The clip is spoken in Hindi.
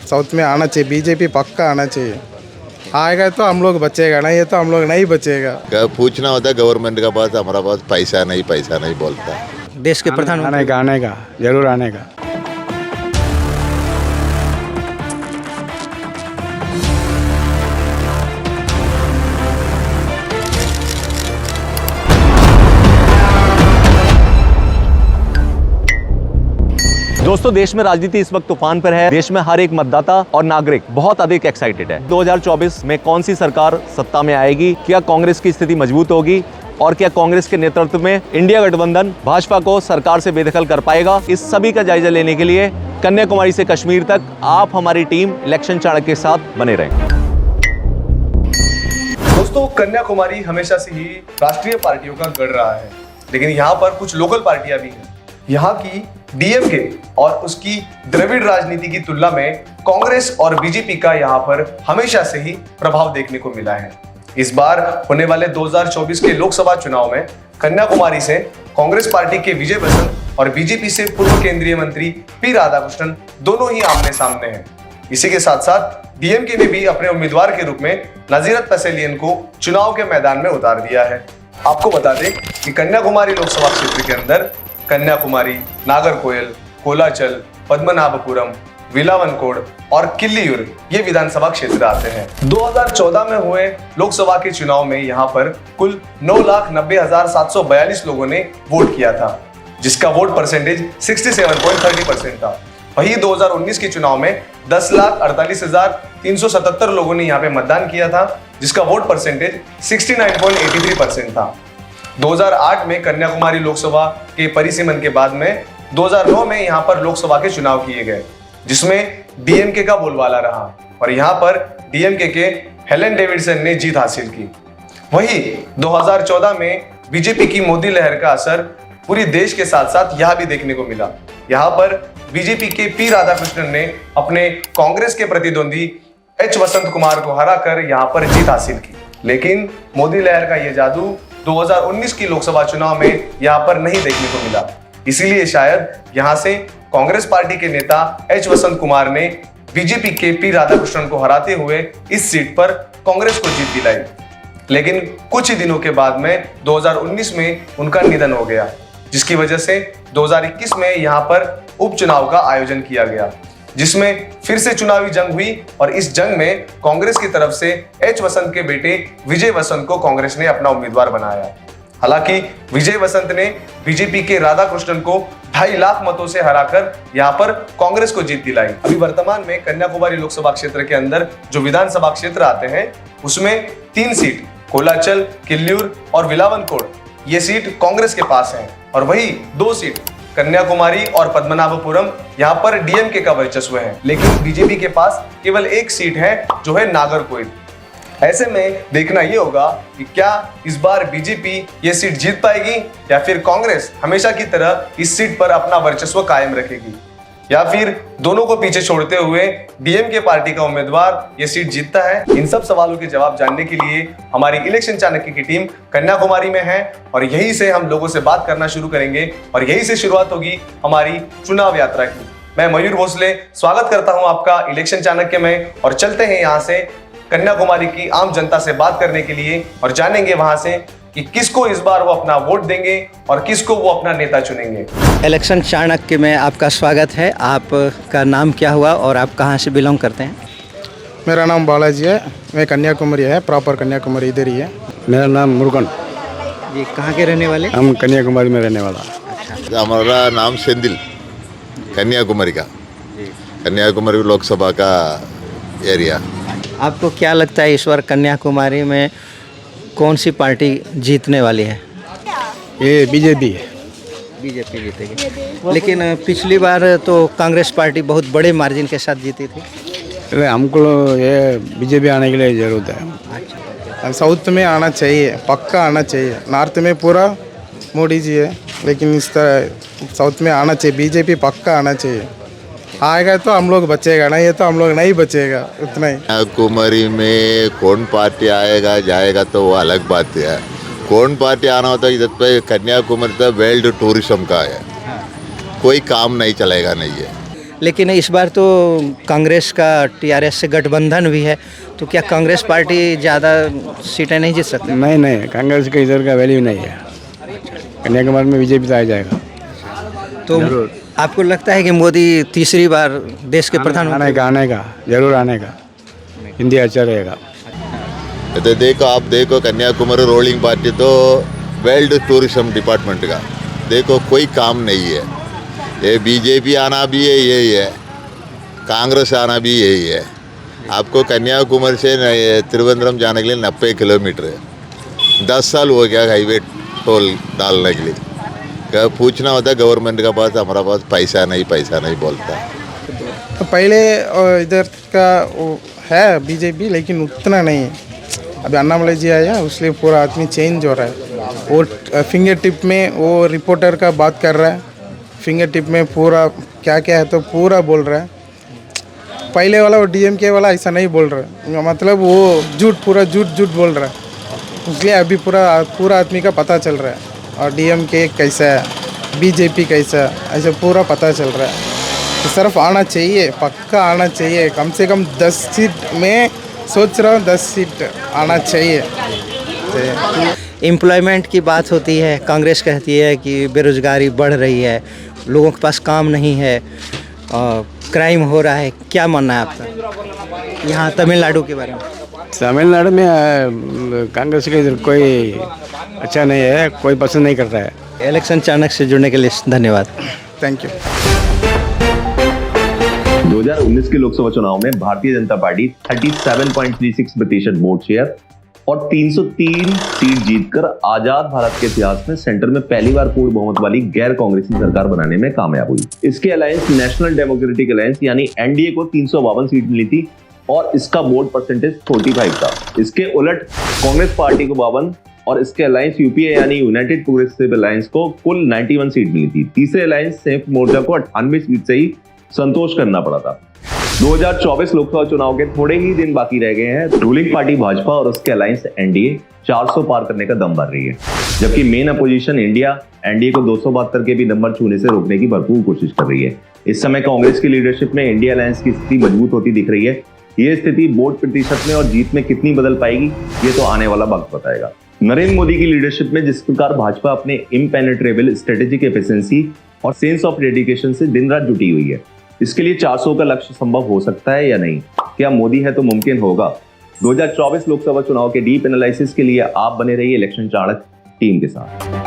साउथ में आना चाहिए, बीजेपी पक्का आना चाहिए। आएगा तो हम लोग बचेगा, नहीं है तो हम लोग नहीं बचेगा। पूछना होता है गवर्नमेंट का पास, हमारा पास पैसा नहीं बोलता। देश के प्रधानमंत्री आने का जरूर आने का। दोस्तों, देश में राजनीति इस वक्त तूफान पर है। देश में हर एक मतदाता और नागरिक बहुत अधिक एक्साइटेड है। 2024 में कौन सी सरकार सत्ता में आएगी? क्या कांग्रेस की स्थिति मजबूत होगी? और क्या कांग्रेस के नेतृत्व में इंडिया गठबंधन भाजपा को सरकार से बेदखल कर पाएगा? इस सभी का जायजा लेने के लिए कन्याकुमारी से कश्मीर तक आप हमारी टीम इलेक्शन चाणक्य के साथ बने रहें। दोस्तों, कन्याकुमारी हमेशा से ही राष्ट्रीय पार्टियों का गढ़ रहा है, लेकिन यहाँ पर कुछ लोकल पार्टियां भी हैं। यहाँ की डीएमके और उसकी द्रविड़ राजनीति की तुलना में कांग्रेस और बीजेपी का यहाँ पर हमेशा से ही प्रभाव देखने को मिला है। इस बार होने वाले 2024 के लोकसभा चुनाव में कन्याकुमारी से कांग्रेस पार्टी के विजय वसंत और बीजेपी से पूर्व केंद्रीय मंत्री पी राधाकृष्णन दोनों ही आमने सामने हैं। इसी के साथ साथ डीएमके ने भी अपने उम्मीदवार के रूप में नजीरत पैसेलियन को चुनाव के मैदान में उतार दिया है। आपको बता दें कि कन्याकुमारी लोकसभा क्षेत्र के अंदर कन्याकुमारी, नागरकोइल, कोलाचल, पद्मनाभपुरम, विलावनकोड और किल्लीयूर ये विधानसभा क्षेत्र आते हैं। 2014 में हुए लोकसभा के चुनाव में यहाँ पर कुल 9,90,742 लोगों ने वोट किया था, जिसका वोट परसेंटेज 67.30% था। वही 2019 के चुनाव में 10,48,377 लोगों ने यहाँ पे मतदान किया था, जिसका वोट परसेंटेज 69.83% था। 2008 में कन्याकुमारी लोकसभा के परिसीमन के बाद में 2009 में यहाँ पर लोकसभा के चुनाव किए गए, जिसमें डीएमके का बोलबाला रहा और यहाँ पर डीएमके के हेलेन डेविडसन ने जीत हासिल की। वही 2014 में बीजेपी की मोदी लहर का असर पूरी देश के साथ साथ यहाँ भी देखने को मिला। यहाँ पर बीजेपी के पी राधाकृष्णन ने अपने कांग्रेस के प्रतिद्वंदी एच वसंत कुमार को हराकर यहाँ पर जीत हासिल की, लेकिन मोदी लहर का यह जादू 2019 की लोकसभा चुनाव में यहाँ पर नहीं देखने को मिला। इसीलिए शायद यहाँ से कांग्रेस पार्टी के नेता एच वसंत कुमार ने बीजेपी के पी राधाकृष्णन को हराते हुए इस सीट पर कांग्रेस को जीत दिलाई, लेकिन कुछ ही दिनों के बाद में 2019 में उनका निधन हो गया, जिसकी वजह से 2021 में यहाँ पर उपचुनाव का आयोजन किया गया, जिसमें फिर से चुनावी जंग हुई और इस जंग में कांग्रेस की तरफ से एच वसंत के बेटे विजय वसंत को कांग्रेस ने अपना उम्मीदवार बनाया। हालांकि विजय वसंत ने बीजेपी के राधाकृष्णन को 2.5 लाख मतों से हराकर यहां पर कांग्रेस को जीत दिलाई। अभी वर्तमान में कन्याकुमारी लोकसभा क्षेत्र के अंदर जो विधानसभा क्षेत्र आते हैं उसमें 3 सीट कोलाचल, किल्लीयूर और विलावनकोड ये सीट कांग्रेस के पास है और वही 2 सीट कन्याकुमारी और पद्मनाभपुरम यहाँ पर डीएमके का वर्चस्व है, लेकिन बीजेपी के पास केवल 1 सीट है जो है नागरकोइल। ऐसे में देखना ये होगा कि क्या इस बार बीजेपी ये सीट जीत पाएगी या फिर कांग्रेस हमेशा की तरह इस सीट पर अपना वर्चस्व कायम रखेगी, या फिर दोनों को पीछे छोड़ते हुए डीएमके पार्टी का उम्मीदवार ये सीट जीतता है। इन सब सवालों के जवाब जानने के लिए हमारी इलेक्शन चाणक्य की टीम कन्याकुमारी में है और यहीं से हम लोगों से बात करना शुरू करेंगे और यहीं से शुरुआत होगी हमारी चुनाव यात्रा की। मैं मयूर भोसले स्वागत करता हूं आपका इलेक्शन चाणक्य में और चलते हैं यहाँ से कन्याकुमारी की आम जनता से बात करने के लिए और जानेंगे वहां से कि किसको इस बार वो अपना वोट देंगे और किसको वो अपना नेता चुनेंगे। इलेक्शन चाणक्य में आपका स्वागत है। आपका नाम क्या हुआ और आप कहाँ से बिलोंग करते हैं? मेरा नाम बालाजी है, मैं कन्याकुमारी है, प्रॉपर कन्याकुमारी इधर ही है। मेरा नाम मुरुगन। ये कहाँ के रहने वाले? हम कन्याकुमारी में रहने वाला। अच्छा। हमारा नाम सेंदिल, कन्याकुमारी का, कन्याकुमारी लोकसभा का एरिया। आपको क्या लगता है इस बार कन्याकुमारी में कौन सी पार्टी जीतने वाली है? ये बीजेपी है। बीजेपी जीतेगी, लेकिन पिछली बार तो कांग्रेस पार्टी बहुत बड़े मार्जिन के साथ जीती थी। अरे हमको ये बीजेपी आने के लिए ज़रूरत है। अच्छा, साउथ में आना चाहिए, पक्का आना चाहिए। नॉर्थ में पूरा मोदी जी है, लेकिन इस तरह साउथ में आना चाहिए, बीजेपी पक्का आना चाहिए। आएगा तो हम लोग बचेगा, नहीं है तो हम लोग नहीं बचेगा, उतना ही। कन्याकुमारी में कौन पार्टी आएगा जाएगा तो वो अलग बात है। कौन पार्टी आना होता है इधर पे कन्याकुमारी तो वर्ल्ड टूरिज्म का है, कोई काम नहीं चलेगा नहीं है। लेकिन इस बार तो कांग्रेस का टीआरएस से गठबंधन भी है, तो क्या कांग्रेस पार्टी ज़्यादा सीटें नहीं जीत सकती? नहीं नहीं, कांग्रेस का इधर का वैल्यू नहीं है। कन्याकुमारी में बीजेपी तो आ जाएगा। तो आपको लगता है कि मोदी तीसरी बार देश के प्रधानमंत्री? आने का जरूर आने का। हिंदी अच्छा रहेगा। तो देखो, आप देखो कन्याकुमारी रोलिंग पार्टी तो वर्ल्ड टूरिज्म डिपार्टमेंट का देखो कोई काम नहीं है। ये बीजेपी आना भी है यही है, कांग्रेस आना भी यही है। आपको कन्याकुमारी से त्रिवेंद्रम जाने के लिए 90 किलोमीटर है। 10 साल हो गया हाईवे टोल डालने के लिए। पूछना होता है गवर्नमेंट का पास, हमारा पास पैसा नहीं बोलता। तो पहले इधर का वो है बीजेपी, लेकिन उतना नहीं है। अभी अन्नामलई जी आया, उसलिए पूरा आदमी चेंज हो रहा है। वो फिंगर टिप में वो रिपोर्टर का बात कर रहा है, फिंगर टिप में पूरा क्या क्या है तो पूरा बोल रहा है। पहले वाला वो डीएमके वाला ऐसा नहीं बोल रहा है, मतलब वो पूरा झूठ बोल रहा है। इसलिए अभी पूरा आदमी का पता चल रहा है, और डीएमके कैसा है, बीजेपी कैसा है, ऐसा पूरा पता चल रहा है। तो सिर्फ आना चाहिए, पक्का आना चाहिए। कम से कम 10 सीट में सोच रहा हूँ, 10 सीट आना चाहिए। एम्प्लॉयमेंट की बात होती है, कांग्रेस कहती है कि बेरोजगारी बढ़ रही है, लोगों के पास काम नहीं है, क्राइम हो रहा है। क्या मानना है आपका यहाँ तमिलनाडु के बारे में? तमिलनाडु में कांग्रेस का इधर कोई अच्छा नहीं है, कोई पसंद नहीं कर रहा है। इलेक्शन चाणक्य से जुड़ने के लिए धन्यवाद। Thank you. 2019 के लोकसभा चुनाव में Bharatiya Janata party 37.36% vote share और 303 सीट जीतकर आजाद भारत के इतिहास में सेंटर में पहली बार पूर्ण बहुमत वाली गैर कांग्रेसी सरकार बनाने में कामयाब हुई। इसके अलायंस नेशनल डेमोक्रेटिक अलायंस यानी एनडीए को 352 सीट मिली थी और इसका वोट परसेंटेज 45 था। इसके उलट कांग्रेस पार्टी को 52 और इसके अलायंस यूपीए यानी यूनाइटेड प्रोग्रेसिव अलायंस को कुल 91 सीट मिली थी। तीसरे अलायंस संयुक्त मोर्चा को 98 सीट से ही संतोष करना पड़ा था। 2024 लोकसभा चुनाव के थोड़े ही दिन बाकी रह गए हैं। रूलिंग पार्टी भाजपा और उसके अलायंस एनडीए 400 पार करने का दम भर रही है, जबकि मेन अपोजिशन इंडिया एनडीए को 272 के भी नंबर छूने से रोकने की भरपूर कोशिश कर रही है। इस समय कांग्रेस की लीडरशिप में इंडिया अलायंस की स्थिति मजबूत होती दिख रही है। ये स्थिति वोट प्रतिशत में और जीत में कितनी बदल पाएगी, ये तो आने वाला वक्त बताएगा। नरेंद्र मोदी की लीडरशिप में जिस प्रकार भाजपा अपने इम्पेनेट्रेबल स्ट्रेटेजिक एफिशिएंसी और सेंस ऑफ डेडिकेशन से दिन रात जुटी हुई है, इसके लिए 400 का लक्ष्य संभव हो सकता है या नहीं? क्या मोदी है तो मुमकिन होगा? 2024 लोकसभा चुनाव के डीप एनालिसिस के लिए आप बने रहिए इलेक्शन चाणक्य टीम के साथ।